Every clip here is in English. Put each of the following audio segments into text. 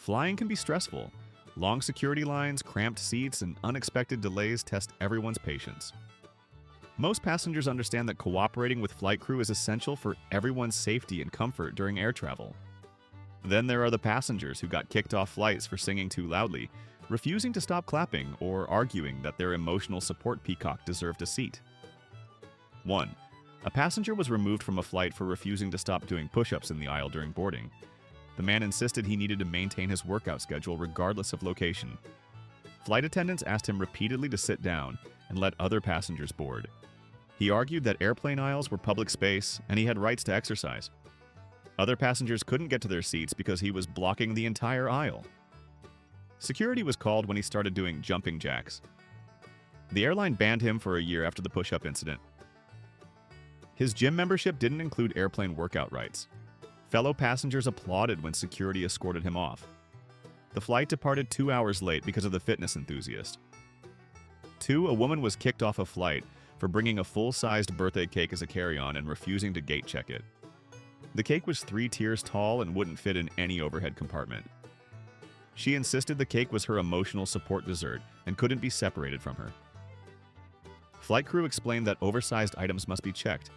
Flying can be stressful. Long security lines, cramped seats, and unexpected delays test everyone's patience. Most passengers understand that cooperating with flight crew is essential for everyone's safety and comfort during air travel. Then there are the passengers who got kicked off flights for singing too loudly, refusing to stop clapping, or arguing that their emotional support peacock deserved a seat. 1. A passenger was removed from a flight for refusing to stop doing push-ups in the aisle during boarding. The man insisted he needed to maintain his workout schedule regardless of location. Flight attendants asked him repeatedly to sit down and let other passengers board. He argued that airplane aisles were public space and he had rights to exercise. Other passengers couldn't get to their seats because he was blocking the entire aisle. Security was called when he started doing jumping jacks. The airline banned him for a year after the push-up incident. His gym membership didn't include airplane workout rights. Fellow passengers applauded when security escorted him off. The flight departed 2 hours late because of the fitness enthusiast. 2. A woman was kicked off a flight for bringing a full-sized birthday cake as a carry-on and refusing to gate check it. The cake was 3 tiers tall and wouldn't fit in any overhead compartment. She insisted the cake was her emotional support dessert and couldn't be separated from her. Flight crew explained that oversized items must be checked.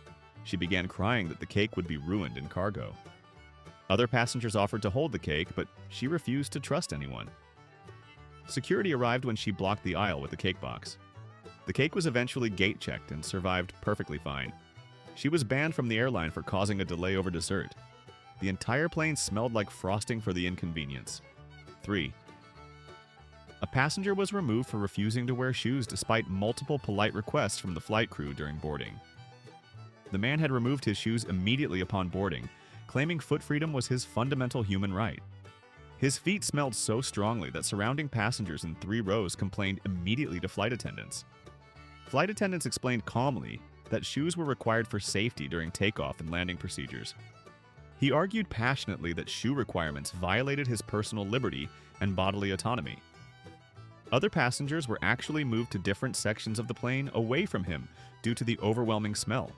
She began crying that the cake would be ruined in cargo. Other passengers offered to hold the cake, but she refused to trust anyone. Security arrived when she blocked the aisle with the cake box. The cake was eventually gate-checked and survived perfectly fine. She was banned from the airline for causing a delay over dessert. The entire plane smelled like frosting for the inconvenience. 3. A passenger was removed for refusing to wear shoes despite multiple polite requests from the flight crew during boarding. The man had removed his shoes immediately upon boarding, claiming foot freedom was his fundamental human right. His feet smelled so strongly that surrounding passengers in 3 rows complained immediately to flight attendants. Flight attendants explained calmly that shoes were required for safety during takeoff and landing procedures. He argued passionately that shoe requirements violated his personal liberty and bodily autonomy. Other passengers were actually moved to different sections of the plane away from him due to the overwhelming smell.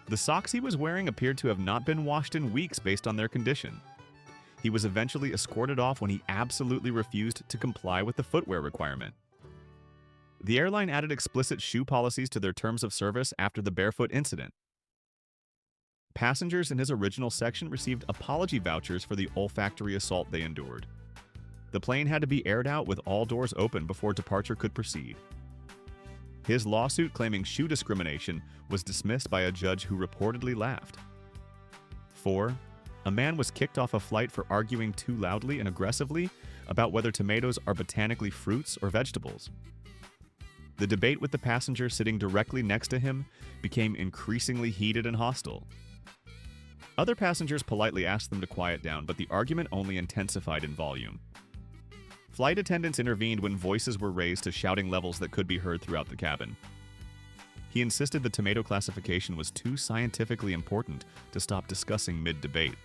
The socks he was wearing appeared to have not been washed in weeks based on their condition. He was eventually escorted off when he absolutely refused to comply with the footwear requirement. The airline added explicit shoe policies to their terms of service after the barefoot incident. Passengers in his original section received apology vouchers for the olfactory assault they endured. The plane had to be aired out with all doors open before departure could proceed. His lawsuit claiming shoe discrimination was dismissed by a judge who reportedly laughed. 4. A man was kicked off a flight for arguing too loudly and aggressively about whether tomatoes are botanically fruits or vegetables. The debate with the passenger sitting directly next to him became increasingly heated and hostile. Other passengers politely asked them to quiet down, but the argument only intensified in volume. Flight attendants intervened when voices were raised to shouting levels that could be heard throughout the cabin. He insisted the tomato classification was too scientifically important to stop discussing mid-debate.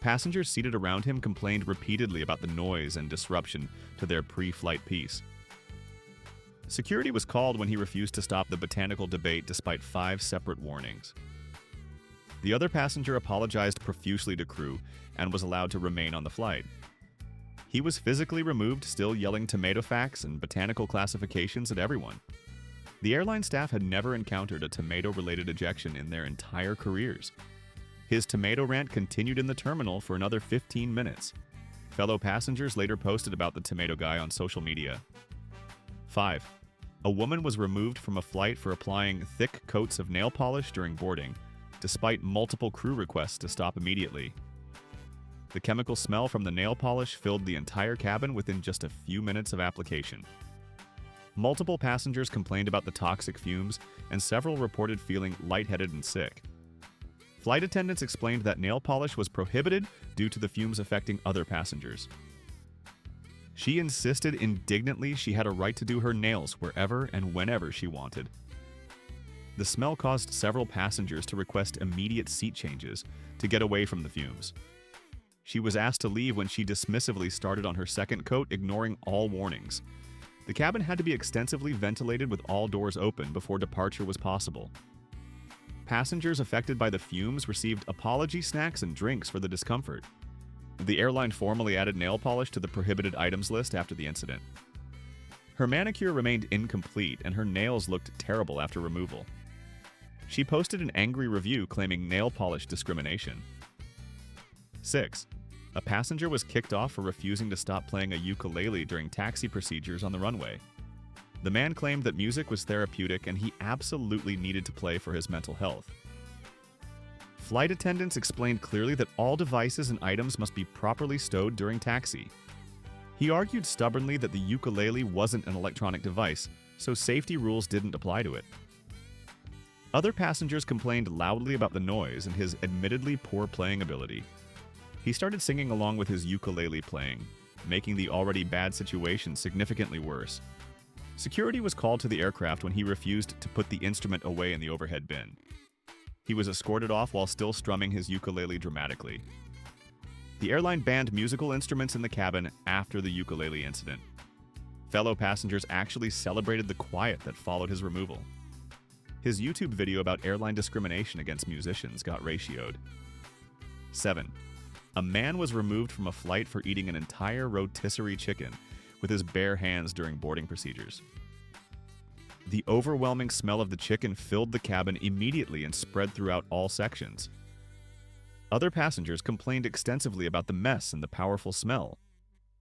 Passengers seated around him complained repeatedly about the noise and disruption to their pre-flight peace. Security was called when he refused to stop the botanical debate despite 5 separate warnings. The other passenger apologized profusely to crew and was allowed to remain on the flight. He was physically removed, still yelling tomato facts and botanical classifications at everyone. The airline staff had never encountered a tomato-related ejection in their entire careers. His tomato rant continued in the terminal for another 15 minutes. Fellow passengers later posted about the tomato guy on social media. 5. A woman was removed from a flight for applying thick coats of nail polish during boarding, despite multiple crew requests to stop immediately. The chemical smell from the nail polish filled the entire cabin within just a few minutes of application. Multiple passengers complained about the toxic fumes, and several reported feeling lightheaded and sick. Flight attendants explained that nail polish was prohibited due to the fumes affecting other passengers. She insisted indignantly she had a right to do her nails wherever and whenever she wanted. The smell caused several passengers to request immediate seat changes to get away from the fumes. She was asked to leave when she dismissively started on her second coat, ignoring all warnings. The cabin had to be extensively ventilated with all doors open before departure was possible. Passengers affected by the fumes received apology snacks and drinks for the discomfort. The airline formally added nail polish to the prohibited items list after the incident. Her manicure remained incomplete and her nails looked terrible after removal. She posted an angry review claiming nail polish discrimination. 6. A passenger was kicked off for refusing to stop playing a ukulele during taxi procedures on the runway. The man claimed that music was therapeutic and he absolutely needed to play for his mental health. Flight attendants explained clearly that all devices and items must be properly stowed during taxi. He argued stubbornly that the ukulele wasn't an electronic device, so safety rules didn't apply to it. Other passengers complained loudly about the noise and his admittedly poor playing ability. He started singing along with his ukulele playing, making the already bad situation significantly worse. Security was called to the aircraft when he refused to put the instrument away in the overhead bin. He was escorted off while still strumming his ukulele dramatically. The airline banned musical instruments in the cabin after the ukulele incident. Fellow passengers actually celebrated the quiet that followed his removal. His YouTube video about airline discrimination against musicians got ratioed. 7. A man was removed from a flight for eating an entire rotisserie chicken with his bare hands during boarding procedures. The overwhelming smell of the chicken filled the cabin immediately and spread throughout all sections. Other passengers complained extensively about the mess and the powerful smell.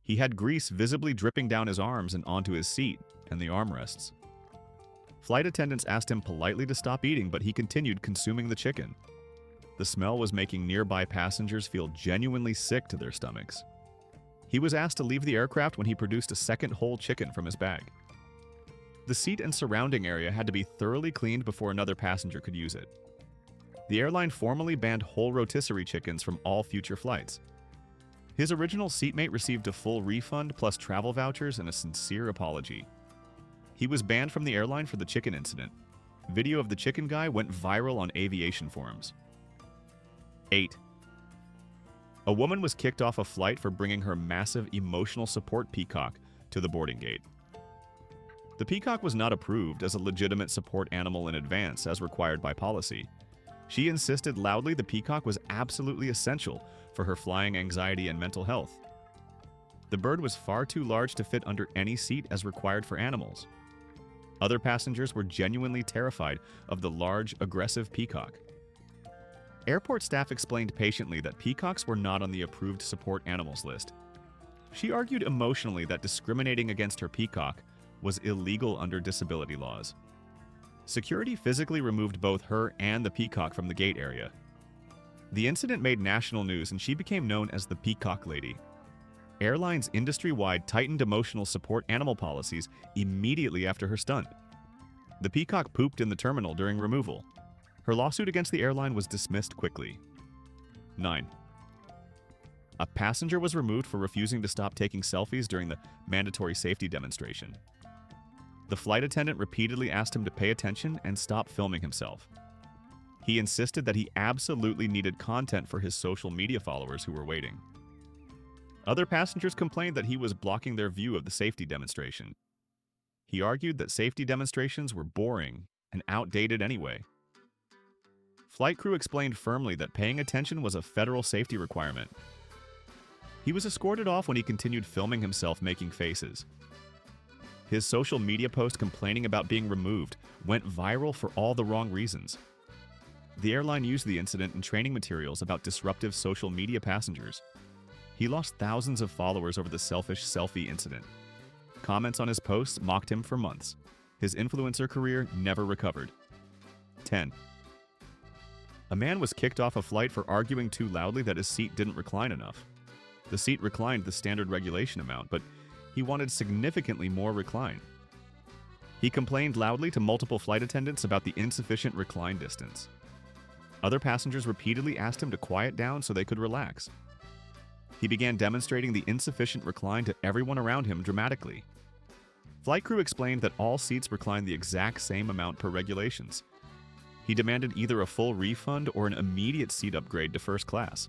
He had grease visibly dripping down his arms and onto his seat and the armrests. Flight attendants asked him politely to stop eating, but he continued consuming the chicken. The smell was making nearby passengers feel genuinely sick to their stomachs. He was asked to leave the aircraft when he produced a second whole chicken from his bag. The seat and surrounding area had to be thoroughly cleaned before another passenger could use it. The airline formally banned whole rotisserie chickens from all future flights. His original seatmate received a full refund plus travel vouchers and a sincere apology. He was banned from the airline for the chicken incident. Video of the chicken guy went viral on aviation forums. 8. A woman was kicked off a flight for bringing her massive emotional support peacock to the boarding gate. The peacock was not approved as a legitimate support animal in advance as required by policy. She insisted loudly the peacock was absolutely essential for her flying anxiety and mental health. The bird was far too large to fit under any seat as required for animals. Other passengers were genuinely terrified of the large, aggressive peacock. Airport staff explained patiently that peacocks were not on the approved support animals list. She argued emotionally that discriminating against her peacock was illegal under disability laws. Security physically removed both her and the peacock from the gate area. The incident made national news and she became known as the Peacock Lady. Airlines industry-wide tightened emotional support animal policies immediately after her stunt. The peacock pooped in the terminal during removal. Her lawsuit against the airline was dismissed quickly. 9. A passenger was removed for refusing to stop taking selfies during the mandatory safety demonstration. The flight attendant repeatedly asked him to pay attention and stop filming himself. He insisted that he absolutely needed content for his social media followers who were waiting. Other passengers complained that he was blocking their view of the safety demonstration. He argued that safety demonstrations were boring and outdated anyway. Flight crew explained firmly that paying attention was a federal safety requirement. He was escorted off when he continued filming himself making faces. His social media post complaining about being removed went viral for all the wrong reasons. The airline used the incident in training materials about disruptive social media passengers. He lost thousands of followers over the selfish selfie incident. Comments on his posts mocked him for months. His influencer career never recovered. 10. A man was kicked off a flight for arguing too loudly that his seat didn't recline enough. The seat reclined the standard regulation amount, but he wanted significantly more recline. He complained loudly to multiple flight attendants about the insufficient recline distance. Other passengers repeatedly asked him to quiet down so they could relax. He began demonstrating the insufficient recline to everyone around him dramatically. Flight crew explained that all seats reclined the exact same amount per regulations. He demanded either a full refund or an immediate seat upgrade to first class.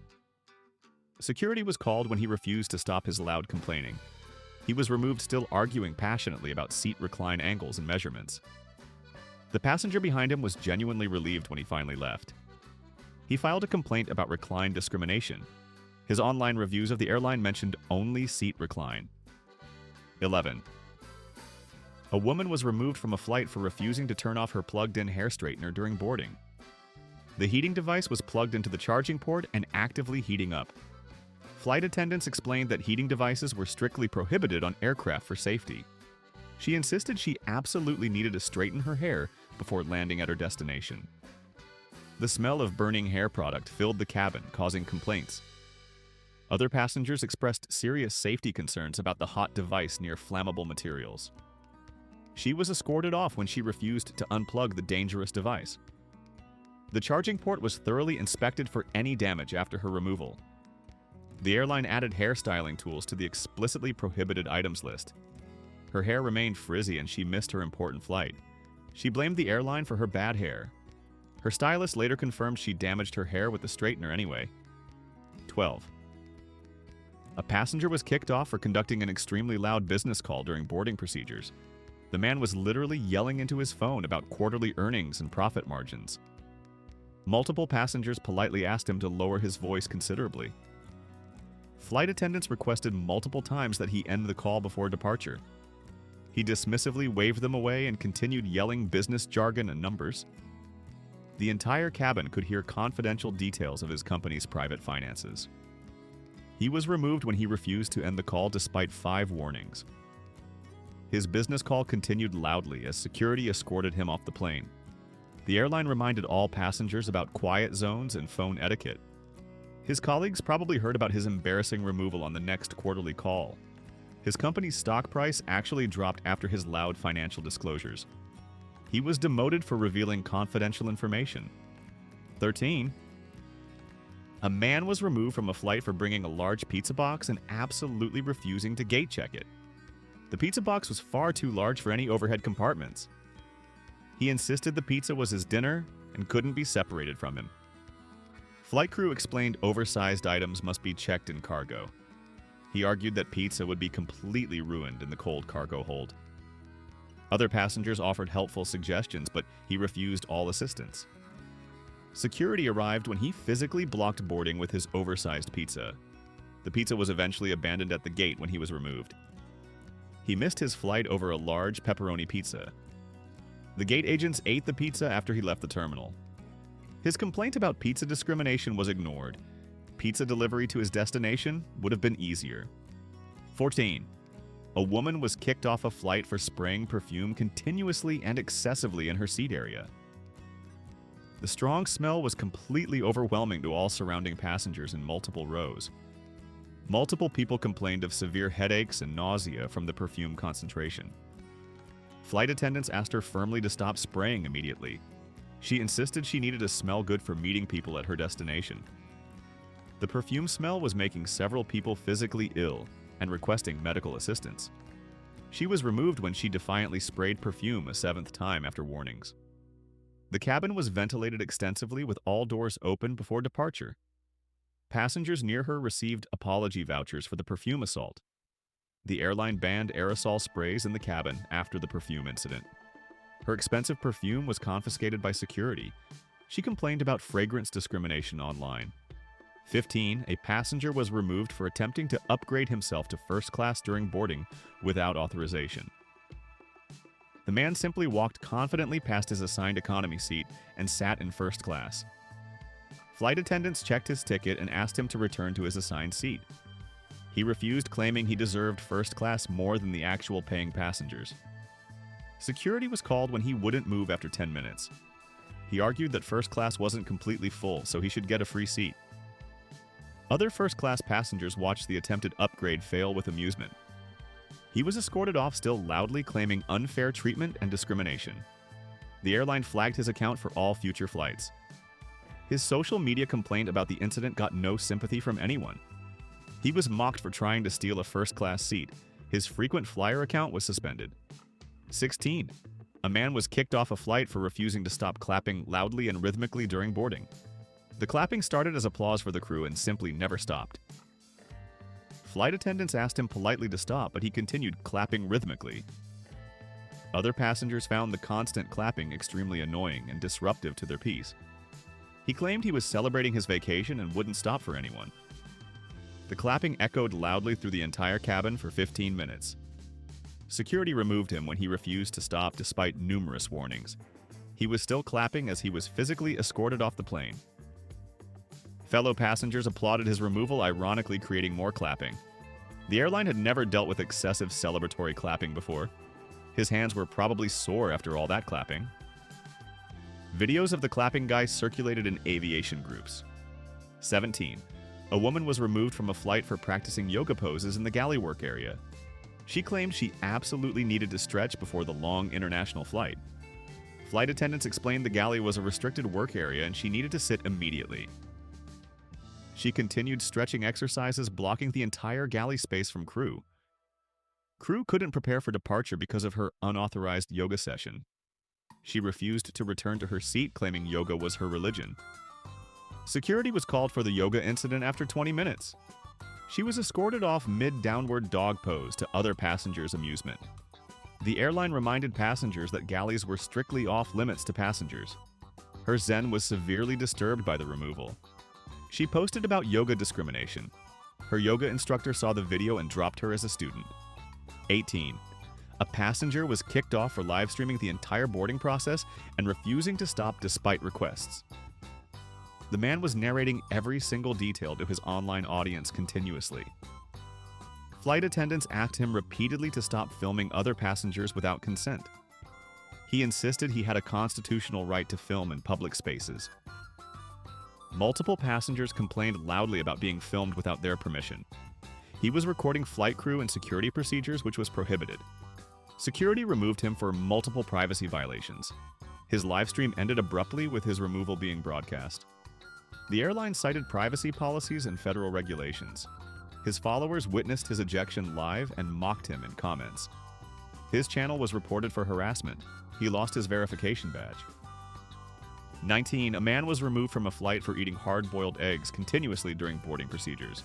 Security was called when he refused to stop his loud complaining. He was removed still arguing passionately about seat recline angles and measurements. The passenger behind him was genuinely relieved when he finally left. He filed a complaint about recline discrimination. His online reviews of the airline mentioned only seat recline. 11. A woman was removed from a flight for refusing to turn off her plugged-in hair straightener during boarding. The heating device was plugged into the charging port and actively heating up. Flight attendants explained that heating devices were strictly prohibited on aircraft for safety. She insisted she absolutely needed to straighten her hair before landing at her destination. The smell of burning hair product filled the cabin, causing complaints. Other passengers expressed serious safety concerns about the hot device near flammable materials. She was escorted off when she refused to unplug the dangerous device. The charging port was thoroughly inspected for any damage after her removal. The airline added hairstyling tools to the explicitly prohibited items list. Her hair remained frizzy and she missed her important flight. She blamed the airline for her bad hair. Her stylist later confirmed she damaged her hair with the straightener anyway. 12. A passenger was kicked off for conducting an extremely loud business call during boarding procedures. The man was literally yelling into his phone about quarterly earnings and profit margins. Multiple passengers politely asked him to lower his voice considerably. Flight attendants requested multiple times that he end the call before departure. He dismissively waved them away and continued yelling business jargon and numbers. The entire cabin could hear confidential details of his company's private finances. He was removed when he refused to end the call despite 5 warnings. His business call continued loudly as security escorted him off the plane. The airline reminded all passengers about quiet zones and phone etiquette. His colleagues probably heard about his embarrassing removal on the next quarterly call. His company's stock price actually dropped after his loud financial disclosures. He was demoted for revealing confidential information. 13. A man was removed from a flight for bringing a large pizza box and absolutely refusing to gate check it. The pizza box was far too large for any overhead compartments. He insisted the pizza was his dinner and couldn't be separated from him. Flight crew explained oversized items must be checked in cargo. He argued that pizza would be completely ruined in the cold cargo hold. Other passengers offered helpful suggestions, but he refused all assistance. Security arrived when he physically blocked boarding with his oversized pizza. The pizza was eventually abandoned at the gate when he was removed. He missed his flight over a large pepperoni pizza. The gate agents ate the pizza after he left the terminal. His complaint about pizza discrimination was ignored. Pizza delivery to his destination would have been easier. 14. A woman was kicked off a flight for spraying perfume continuously and excessively in her seat area. The strong smell was completely overwhelming to all surrounding passengers in multiple rows. Multiple people complained of severe headaches and nausea from the perfume concentration. Flight attendants asked her firmly to stop spraying immediately. She insisted she needed to smell good for meeting people at her destination. The perfume smell was making several people physically ill and requesting medical assistance. She was removed when she defiantly sprayed perfume a 7th time after warnings. The cabin was ventilated extensively with all doors open before departure. Passengers near her received apology vouchers for the perfume assault. The airline banned aerosol sprays in the cabin after the perfume incident. Her expensive perfume was confiscated by security. She complained about fragrance discrimination online. 15. A passenger was removed for attempting to upgrade himself to first class during boarding without authorization. The man simply walked confidently past his assigned economy seat and sat in first class. Flight attendants checked his ticket and asked him to return to his assigned seat. He refused, claiming he deserved first class more than the actual paying passengers. Security was called when he wouldn't move after 10 minutes. He argued that first class wasn't completely full, so he should get a free seat. Other first-class passengers watched the attempted upgrade fail with amusement. He was escorted off, still loudly claiming unfair treatment and discrimination. The airline flagged his account for all future flights. His social media complaint about the incident got no sympathy from anyone. He was mocked for trying to steal a first-class seat. His frequent flyer account was suspended. 16. A man was kicked off a flight for refusing to stop clapping loudly and rhythmically during boarding. The clapping started as applause for the crew and simply never stopped. Flight attendants asked him politely to stop, but he continued clapping rhythmically. Other passengers found the constant clapping extremely annoying and disruptive to their peace. He claimed he was celebrating his vacation and wouldn't stop for anyone. The clapping echoed loudly through the entire cabin for 15 minutes. Security removed him when he refused to stop despite numerous warnings. He was still clapping as he was physically escorted off the plane. Fellow passengers applauded his removal, ironically creating more clapping. The airline had never dealt with excessive celebratory clapping before. His hands were probably sore after all that clapping. Videos of the clapping guy circulated in aviation groups. 17. A woman was removed from a flight for practicing yoga poses in the galley work area. She claimed she absolutely needed to stretch before the long international flight. Flight attendants explained the galley was a restricted work area and she needed to sit immediately. She continued stretching exercises, blocking the entire galley space from crew. Crew couldn't prepare for departure because of her unauthorized yoga session. She refused to return to her seat, claiming yoga was her religion. Security was called for the yoga incident after 20 minutes. She was escorted off mid-downward dog pose to other passengers' amusement. The airline reminded passengers that galleys were strictly off-limits to passengers. Her zen was severely disturbed by the removal. She posted about yoga discrimination. Her yoga instructor saw the video and dropped her as a student. 18. A passenger was kicked off for live streaming the entire boarding process and refusing to stop despite requests. The man was narrating every single detail to his online audience continuously. Flight attendants asked him repeatedly to stop filming other passengers without consent. He insisted he had a constitutional right to film in public spaces. Multiple passengers complained loudly about being filmed without their permission. He was recording flight crew and security procedures, which was prohibited. Security removed him for multiple privacy violations. His live stream ended abruptly with his removal being broadcast. The airline cited privacy policies and federal regulations. His followers witnessed his ejection live and mocked him in comments. His channel was reported for harassment. He lost his verification badge. 19. A man was removed from a flight for eating hard-boiled eggs continuously during boarding procedures.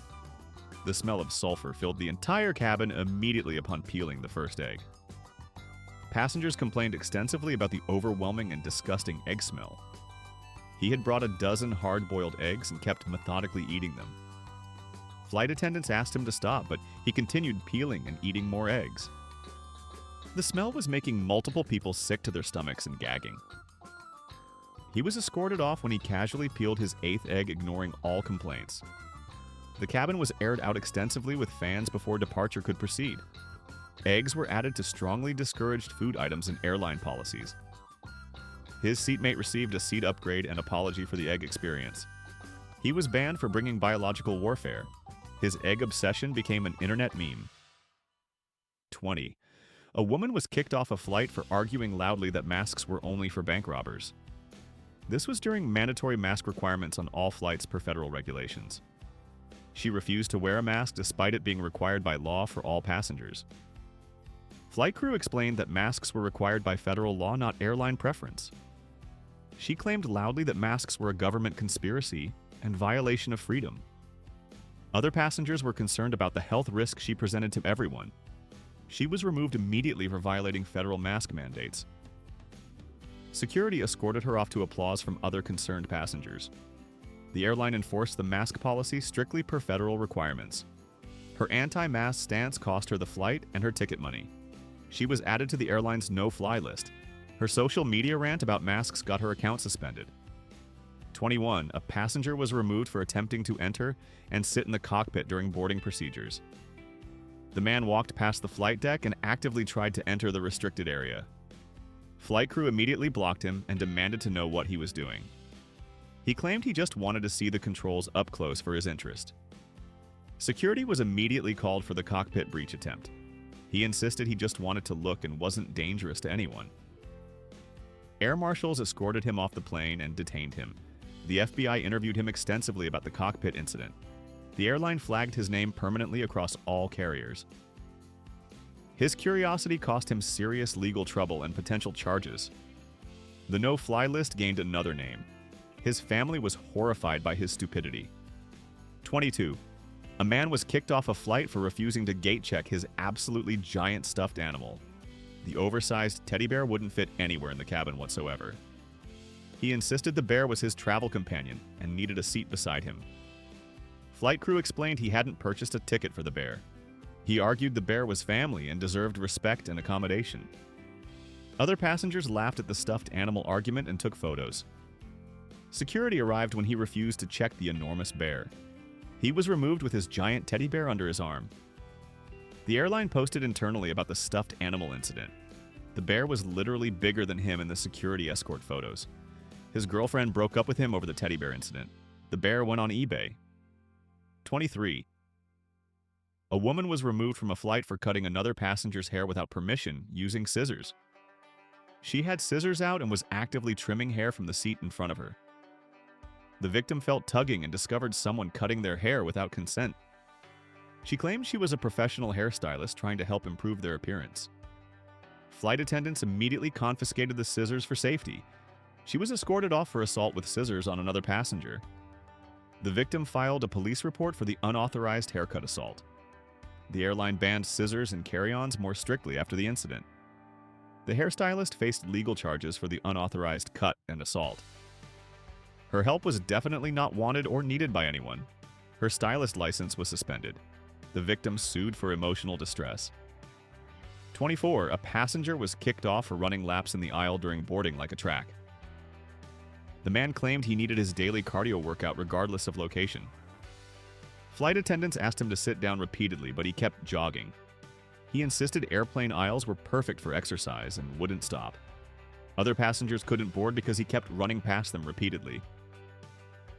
The smell of sulfur filled the entire cabin immediately upon peeling the first egg. Passengers complained extensively about the overwhelming and disgusting egg smell. He had brought a dozen hard-boiled eggs and kept methodically eating them. Flight attendants asked him to stop, but he continued peeling and eating more eggs. The smell was making multiple people sick to their stomachs and gagging. He was escorted off when he casually peeled his 8th egg, ignoring all complaints. The cabin was aired out extensively with fans before departure could proceed. Eggs were added to strongly discouraged food items in airline policies. His seatmate received a seat upgrade and apology for the egg experience. He was banned for bringing biological warfare. His egg obsession became an internet meme. 20. A woman was kicked off a flight for arguing loudly that masks were only for bank robbers. This was during mandatory mask requirements on all flights per federal regulations. She refused to wear a mask despite it being required by law for all passengers. Flight crew explained that masks were required by federal law, not airline preference. She claimed loudly that masks were a government conspiracy and violation of freedom. Other passengers were concerned about the health risk she presented to everyone. She was removed immediately for violating federal mask mandates. Security escorted her off to applause from other concerned passengers. The airline enforced the mask policy strictly per federal requirements. Her anti-mask stance cost her the flight and her ticket money. She was added to the airline's no-fly list. Her social media rant about masks got her account suspended. 21. A passenger was removed for attempting to enter and sit in the cockpit during boarding procedures. The man walked past the flight deck and actively tried to enter the restricted area. Flight crew immediately blocked him and demanded to know what he was doing. He claimed he just wanted to see the controls up close for his interest. Security was immediately called for the cockpit breach attempt. He insisted he just wanted to look and wasn't dangerous to anyone. Air marshals escorted him off the plane and detained him. The FBI interviewed him extensively about the cockpit incident. The airline flagged his name permanently across all carriers. His curiosity cost him serious legal trouble and potential charges. The no-fly list gained another name. His family was horrified by his stupidity. 22. A man was kicked off a flight for refusing to gate check his absolutely giant stuffed animal. The oversized teddy bear wouldn't fit anywhere in the cabin whatsoever. He insisted the bear was his travel companion and needed a seat beside him. Flight crew explained he hadn't purchased a ticket for the bear. He argued the bear was family and deserved respect and accommodation. Other passengers laughed at the stuffed animal argument and took photos. Security arrived when he refused to check the enormous bear. He was removed with his giant teddy bear under his arm. The airline posted internally about the stuffed animal incident. The bear was literally bigger than him in the security escort photos. His girlfriend broke up with him over the teddy bear incident. The bear went on eBay. 23. A woman was removed from a flight for cutting another passenger's hair without permission using scissors. She had scissors out and was actively trimming hair from the seat in front of her. The victim felt tugging and discovered someone cutting their hair without consent. She claimed she was a professional hairstylist trying to help improve their appearance. Flight attendants immediately confiscated the scissors for safety. She was escorted off for assault with scissors on another passenger. The victim filed a police report for the unauthorized haircut assault. The airline banned scissors and carry-ons more strictly after the incident. The hairstylist faced legal charges for the unauthorized cut and assault. Her help was definitely not wanted or needed by anyone. Her stylist license was suspended. The victim sued for emotional distress. 24. A passenger was kicked off for running laps in the aisle during boarding like a track. The man claimed he needed his daily cardio workout regardless of location. Flight attendants asked him to sit down repeatedly, but he kept jogging. He insisted airplane aisles were perfect for exercise and wouldn't stop. Other passengers couldn't board because he kept running past them repeatedly.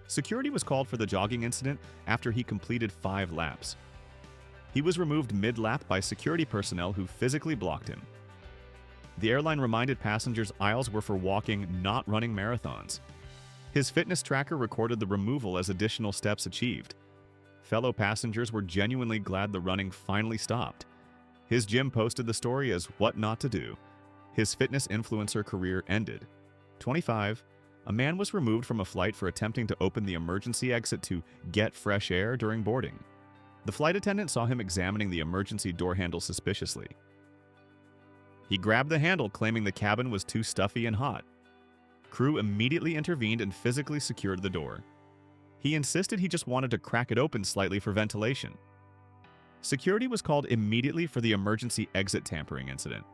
Security was called for the jogging incident after he completed 5 laps. He was removed mid-lap by security personnel who physically blocked him. The airline reminded passengers aisles were for walking, not running marathons. His fitness tracker recorded the removal as additional steps achieved. Fellow passengers were genuinely glad the running finally stopped. His gym posted the story as what not to do. His fitness influencer career ended. 25. A man was removed from a flight for attempting to open the emergency exit to get fresh air during boarding. The flight attendant saw him examining the emergency door handle suspiciously. He grabbed the handle, claiming the cabin was too stuffy and hot. Crew immediately intervened and physically secured the door. He insisted he just wanted to crack it open slightly for ventilation. Security was called immediately for the emergency exit tampering incident.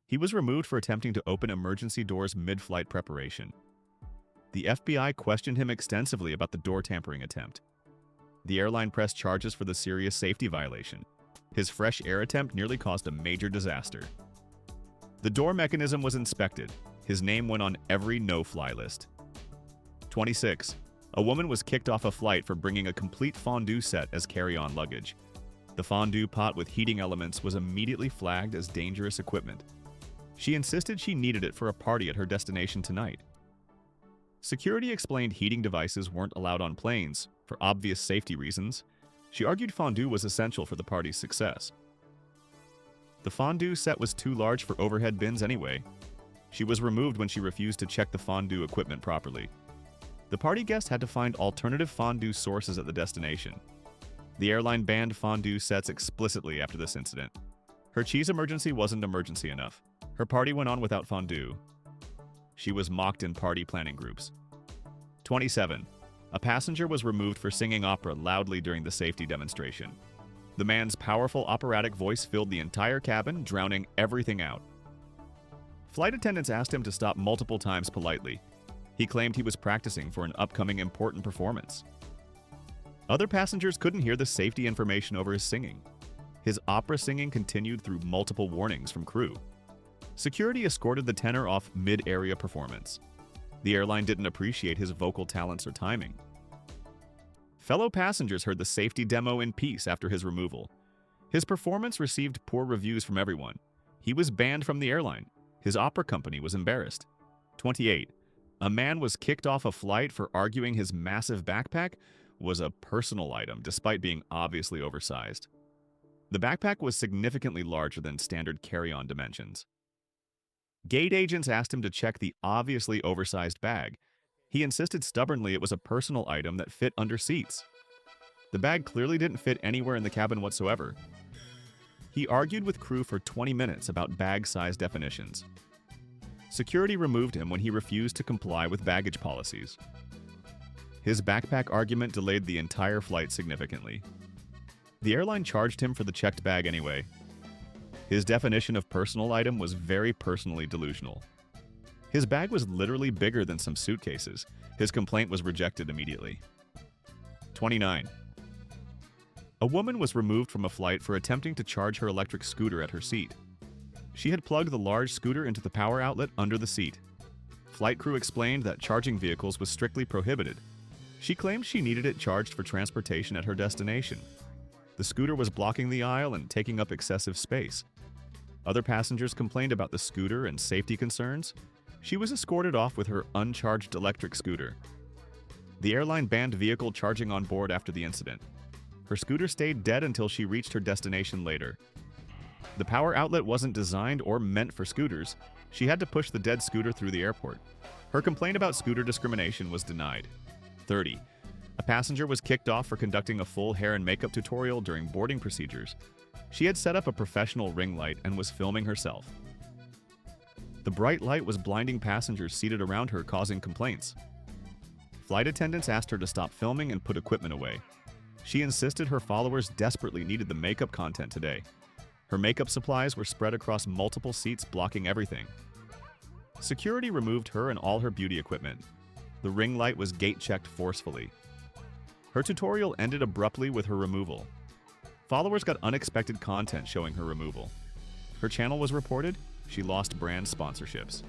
He was removed for attempting to open emergency doors mid-flight preparation. The FBI questioned him extensively about the door tampering attempt. The airline pressed charges for the serious safety violation. His fresh air attempt nearly caused a major disaster. The door mechanism was inspected. His name went on every no-fly list. 26. A woman was kicked off a flight for bringing a complete fondue set as carry-on luggage. The fondue pot with heating elements was immediately flagged as dangerous equipment. She insisted she needed it for a party at her destination tonight. Security explained heating devices weren't allowed on planes for obvious safety reasons. She argued fondue was essential for the party's success. The fondue set was too large for overhead bins anyway. She was removed when she refused to check the fondue equipment properly. The party guest had to find alternative fondue sources at the destination. The airline banned fondue sets explicitly after this incident. Her cheese emergency wasn't emergency enough. Her party went on without fondue. She was mocked in party planning groups. 27. A passenger was removed for singing opera loudly during the safety demonstration. The man's powerful operatic voice filled the entire cabin, drowning everything out. Flight attendants asked him to stop multiple times politely. He claimed he was practicing for an upcoming important performance. Other passengers couldn't hear the safety information over his singing. His opera singing continued through multiple warnings from crew. Security escorted the tenor off mid-area performance. The airline didn't appreciate his vocal talents or timing. Fellow passengers heard the safety demo in peace after his removal. His performance received poor reviews from everyone. He was banned from the airline. His opera company was embarrassed. 28. A man was kicked off a flight for arguing his massive backpack was a personal item despite being obviously oversized. The backpack was significantly larger than standard carry-on dimensions. Gate agents asked him to check the obviously oversized bag. He insisted stubbornly it was a personal item that fit under seats. The bag clearly didn't fit anywhere in the cabin whatsoever. He argued with crew for 20 minutes about bag size definitions. Security removed him when he refused to comply with baggage policies. His backpack argument delayed the entire flight significantly. The airline charged him for the checked bag anyway. His definition of personal item was very personally delusional. His bag was literally bigger than some suitcases. His complaint was rejected immediately. 29. A woman was removed from a flight for attempting to charge her electric scooter at her seat. She had plugged the large scooter into the power outlet under the seat. Flight crew explained that charging vehicles was strictly prohibited. She claimed she needed it charged for transportation at her destination. The scooter was blocking the aisle and taking up excessive space. Other passengers complained about the scooter and safety concerns. She was escorted off with her uncharged electric scooter. The airline banned vehicle charging on board after the incident. Her scooter stayed dead until she reached her destination later. The power outlet wasn't designed or meant for scooters. She had to push the dead scooter through the airport. Her complaint about scooter discrimination was denied. 30. A passenger was kicked off for conducting a full hair and makeup tutorial during boarding procedures. She had set up a professional ring light and was filming herself. The bright light was blinding passengers seated around her, causing complaints. Flight attendants asked her to stop filming and put equipment away. She insisted her followers desperately needed the makeup content today. Her makeup supplies were spread across multiple seats, blocking everything. Security removed her and all her beauty equipment. The ring light was gate-checked forcefully. Her tutorial ended abruptly with her removal. Followers got unexpected content showing her removal. Her channel was reported. She lost brand sponsorships.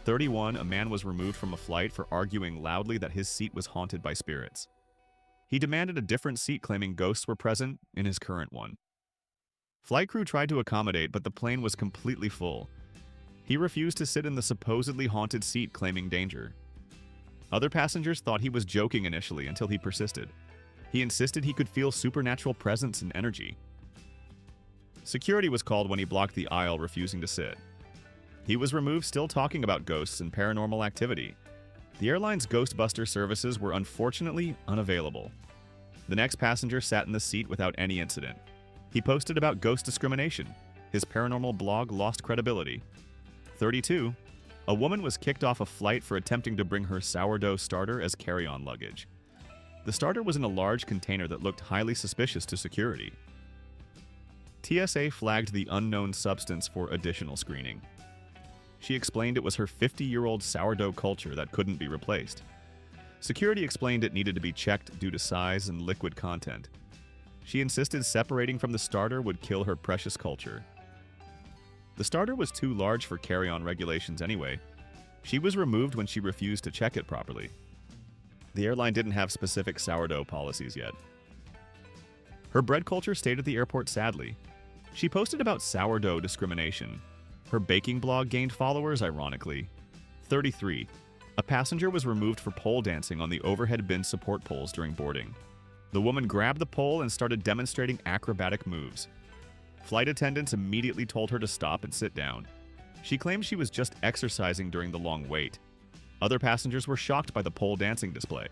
31. A man was removed from a flight for arguing loudly that his seat was haunted by spirits. He demanded a different seat, claiming ghosts were present in his current one. Flight crew tried to accommodate, but the plane was completely full. He refused to sit in the supposedly haunted seat, claiming danger. Other passengers thought he was joking initially until he persisted. He insisted he could feel supernatural presence and energy. Security was called when he blocked the aisle, refusing to sit. He was removed still talking about ghosts and paranormal activity. The airline's Ghostbuster services were unfortunately unavailable. The next passenger sat in the seat without any incident. He posted about ghost discrimination. His paranormal blog lost credibility. 32. A woman was kicked off a flight for attempting to bring her sourdough starter as carry-on luggage. The starter was in a large container that looked highly suspicious to security. TSA flagged the unknown substance for additional screening. She explained it was her 50-year-old sourdough culture that couldn't be replaced. Security explained it needed to be checked due to size and liquid content. She insisted separating from the starter would kill her precious culture. The starter was too large for carry-on regulations anyway. She was removed when she refused to check it properly. The airline didn't have specific sourdough policies yet. Her bread culture stayed at the airport sadly. She posted about sourdough discrimination. Her baking blog gained followers, ironically. 33. A passenger was removed for pole dancing on the overhead bin support poles during boarding. The woman grabbed the pole and started demonstrating acrobatic moves. Flight attendants immediately told her to stop and sit down. She claimed she was just exercising during the long wait. Other passengers were shocked by the pole dancing display.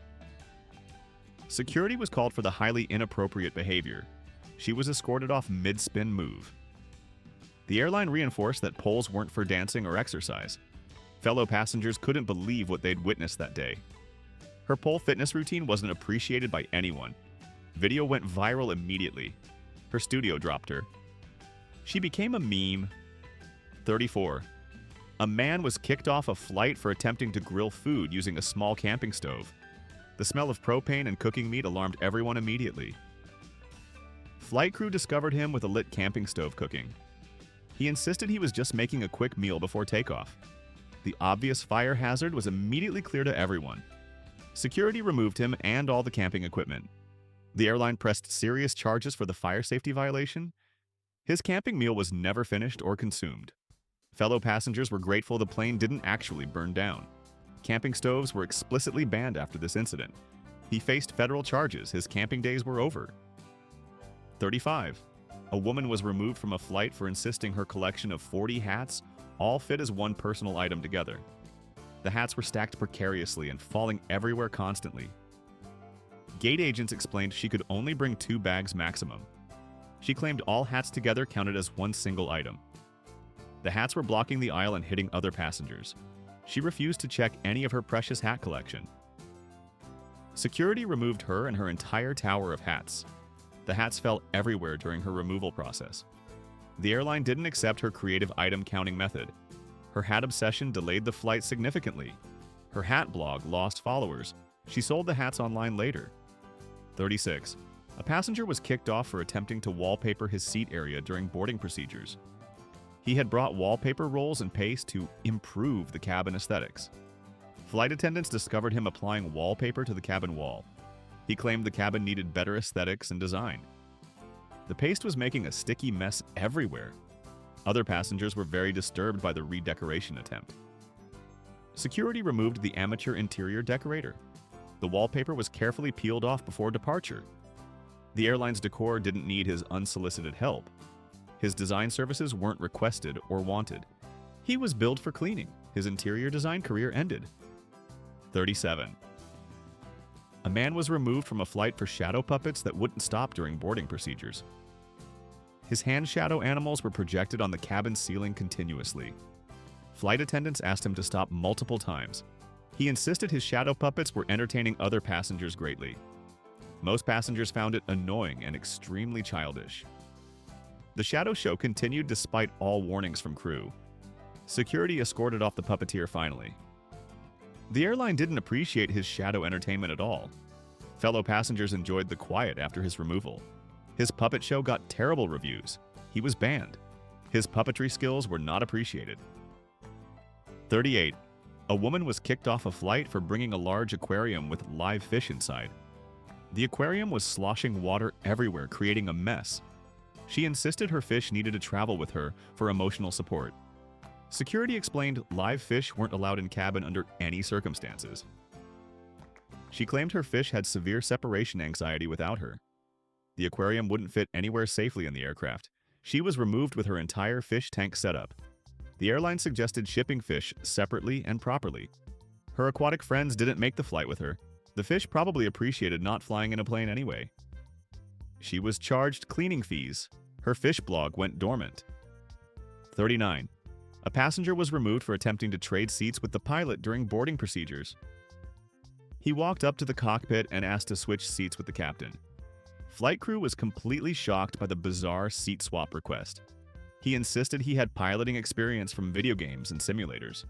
Security was called for the highly inappropriate behavior. She was escorted off mid-spin move. The airline reinforced that poles weren't for dancing or exercise. Fellow passengers couldn't believe what they'd witnessed that day. Her pole fitness routine wasn't appreciated by anyone. Video went viral immediately. Her studio dropped her. She became a meme. 34. A man was kicked off a flight for attempting to grill food using a small camping stove. The smell of propane and cooking meat alarmed everyone immediately. Flight crew discovered him with a lit camping stove cooking. He insisted he was just making a quick meal before takeoff. The obvious fire hazard was immediately clear to everyone. Security removed him and all the camping equipment. The airline pressed serious charges for the fire safety violation. His camping meal was never finished or consumed. Fellow passengers were grateful the plane didn't actually burn down. Camping stoves were explicitly banned after this incident. He faced federal charges. His camping days were over. 35. A woman was removed from a flight for insisting her collection of 40 hats all fit as one personal item together. The hats were stacked precariously and falling everywhere constantly. Gate agents explained she could only bring 2 bags maximum. She claimed all hats together counted as one single item. The hats were blocking the aisle and hitting other passengers. She refused to check any of her precious hat collection. Security removed her and her entire tower of hats. The hats fell everywhere during her removal process. The airline didn't accept her creative item counting method. Her hat obsession delayed the flight significantly. Her hat blog lost followers. She sold the hats online later. 36. A passenger was kicked off for attempting to wallpaper his seat area during boarding procedures. He had brought wallpaper rolls and paste to improve the cabin aesthetics. Flight attendants discovered him applying wallpaper to the cabin wall. He claimed the cabin needed better aesthetics and design. The paste was making a sticky mess everywhere. Other passengers were very disturbed by the redecoration attempt. Security removed the amateur interior decorator. The wallpaper was carefully peeled off before departure. The airline's decor didn't need his unsolicited help. His design services weren't requested or wanted. He was billed for cleaning. His interior design career ended. 37. A man was removed from a flight for shadow puppets that wouldn't stop during boarding procedures. His hand shadow animals were projected on the cabin ceiling continuously. Flight attendants asked him to stop multiple times. He insisted his shadow puppets were entertaining other passengers greatly. Most passengers found it annoying and extremely childish. The shadow show continued despite all warnings from crew. Security escorted off the puppeteer finally. The airline didn't appreciate his shadow entertainment at all. Fellow passengers enjoyed the quiet after his removal. His puppet show got terrible reviews. He was banned. His puppetry skills were not appreciated. 38. A woman was kicked off a flight for bringing a large aquarium with live fish inside. The aquarium was sloshing water everywhere, creating a mess. She insisted her fish needed to travel with her for emotional support. Security explained live fish weren't allowed in cabin under any circumstances. She claimed her fish had severe separation anxiety without her. The aquarium wouldn't fit anywhere safely in the aircraft. She was removed with her entire fish tank setup. The airline suggested shipping fish separately and properly. Her aquatic friends didn't make the flight with her. The fish probably appreciated not flying in a plane anyway. She was charged cleaning fees. Her fish blog went dormant. 39. A passenger was removed for attempting to trade seats with the pilot during boarding procedures. He walked up to the cockpit and asked to switch seats with the captain. Flight crew was completely shocked by the bizarre seat swap request. He insisted he had piloting experience from video games and simulators.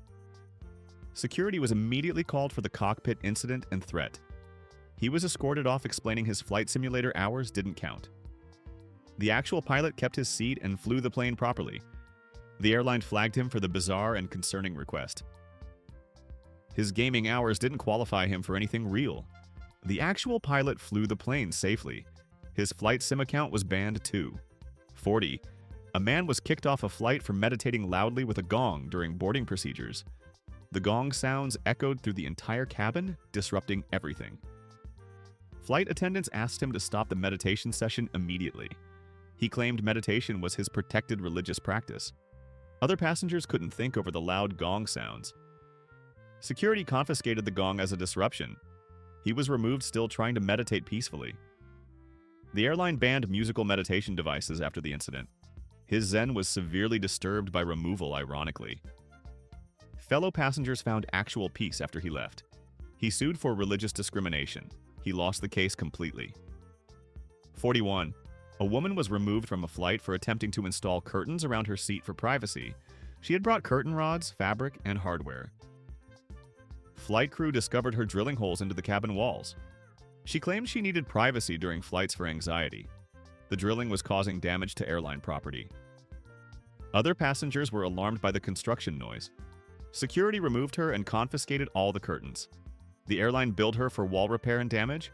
Security was immediately called for the cockpit incident and threat. He was escorted off explaining his flight simulator hours didn't count. The actual pilot kept his seat and flew the plane properly. The airline flagged him for the bizarre and concerning request. His gaming hours didn't qualify him for anything real. The actual pilot flew the plane safely. His flight sim account was banned too. 40. A man was kicked off a flight for meditating loudly with a gong during boarding procedures. The gong sounds echoed through the entire cabin, disrupting everything. Flight attendants asked him to stop the meditation session immediately. He claimed meditation was his protected religious practice. Other passengers couldn't think over the loud gong sounds. Security confiscated the gong as a disruption. He was removed still trying to meditate peacefully. The airline banned musical meditation devices after the incident. His zen was severely disturbed by removal, ironically. Fellow passengers found actual peace after he left. He sued for religious discrimination. He lost the case completely. 41. A woman was removed from a flight for attempting to install curtains around her seat for privacy. She had brought curtain rods, fabric, and hardware. Flight crew discovered her drilling holes into the cabin walls. She claimed she needed privacy during flights for anxiety. The drilling was causing damage to airline property. Other passengers were alarmed by the construction noise. Security removed her and confiscated all the curtains. The airline billed her for wall repair and damage.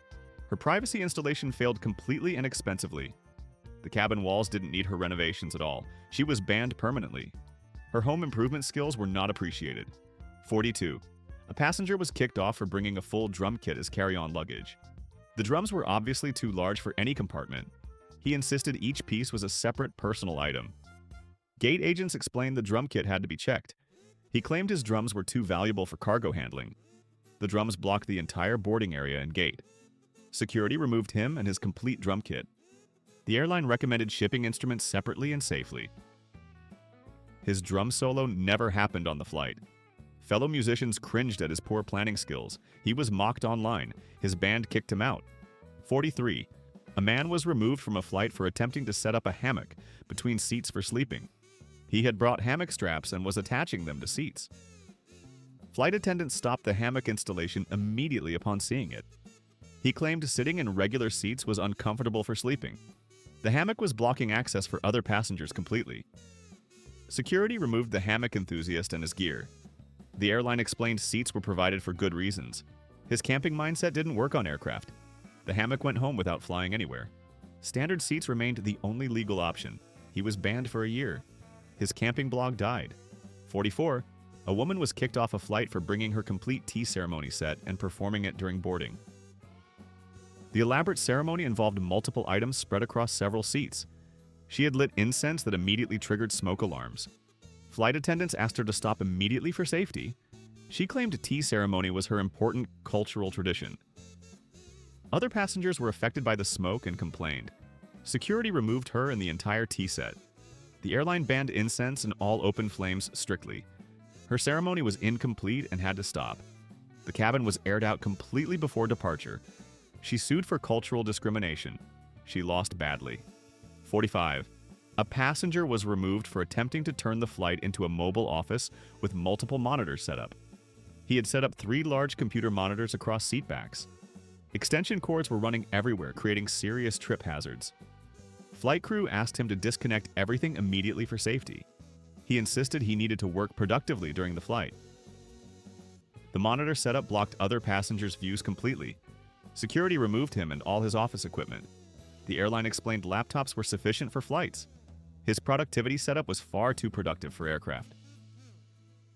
Her privacy installation failed completely and expensively. The cabin walls didn't need her renovations at all. She was banned permanently. Her home improvement skills were not appreciated. 42. A passenger was kicked off for bringing a full drum kit as carry-on luggage. The drums were obviously too large for any compartment. He insisted each piece was a separate personal item. Gate agents explained the drum kit had to be checked. He claimed his drums were too valuable for cargo handling. The drums blocked the entire boarding area and gate. Security removed him and his complete drum kit. The airline recommended shipping instruments separately and safely. His drum solo never happened on the flight. Fellow musicians cringed at his poor planning skills. He was mocked online. His band kicked him out. 43. A man was removed from a flight for attempting to set up a hammock between seats for sleeping. He had brought hammock straps and was attaching them to seats. Flight attendants stopped the hammock installation immediately upon seeing it. He claimed sitting in regular seats was uncomfortable for sleeping. The hammock was blocking access for other passengers completely. Security removed the hammock enthusiast and his gear. The airline explained seats were provided for good reasons. His camping mindset didn't work on aircraft. The hammock went home without flying anywhere. Standard seats remained the only legal option. He was banned for a year. His camping blog died. 44. A woman was kicked off a flight for bringing her complete tea ceremony set and performing it during boarding. The elaborate ceremony involved multiple items spread across several seats. She had lit incense that immediately triggered smoke alarms. Flight attendants asked her to stop immediately for safety. She claimed tea ceremony was her important cultural tradition. Other passengers were affected by the smoke and complained. Security removed her and the entire tea set. The airline banned incense and all open flames strictly. Her ceremony was incomplete and had to stop. The cabin was aired out completely before departure. She sued for cultural discrimination. She lost badly. 45. A passenger was removed for attempting to turn the flight into a mobile office with multiple monitors set up. He had set up 3 large computer monitors across seat backs. Extension cords were running everywhere, creating serious trip hazards. Flight crew asked him to disconnect everything immediately for safety. He insisted he needed to work productively during the flight. The monitor setup blocked other passengers' views completely. Security removed him and all his office equipment. The airline explained laptops were sufficient for flights. His productivity setup was far too productive for aircraft.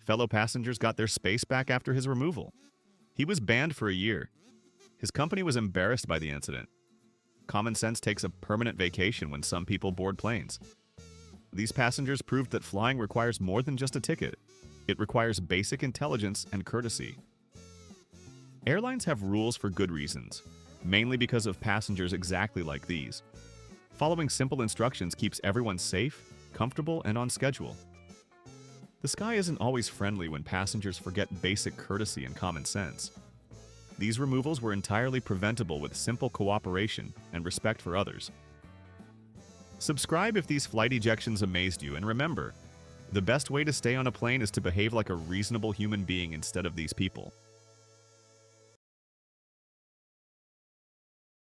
Fellow passengers got their space back after his removal. He was banned for a year. His company was embarrassed by the incident. Common sense takes a permanent vacation when some people board planes. These passengers proved that flying requires more than just a ticket. It requires basic intelligence and courtesy. Airlines have rules for good reasons, mainly because of passengers exactly like these. Following simple instructions keeps everyone safe, comfortable, and on schedule. The sky isn't always friendly when passengers forget basic courtesy and common sense. These removals were entirely preventable with simple cooperation and respect for others. Subscribe if these flight ejections amazed you, and remember, the best way to stay on a plane is to behave like a reasonable human being instead of these people.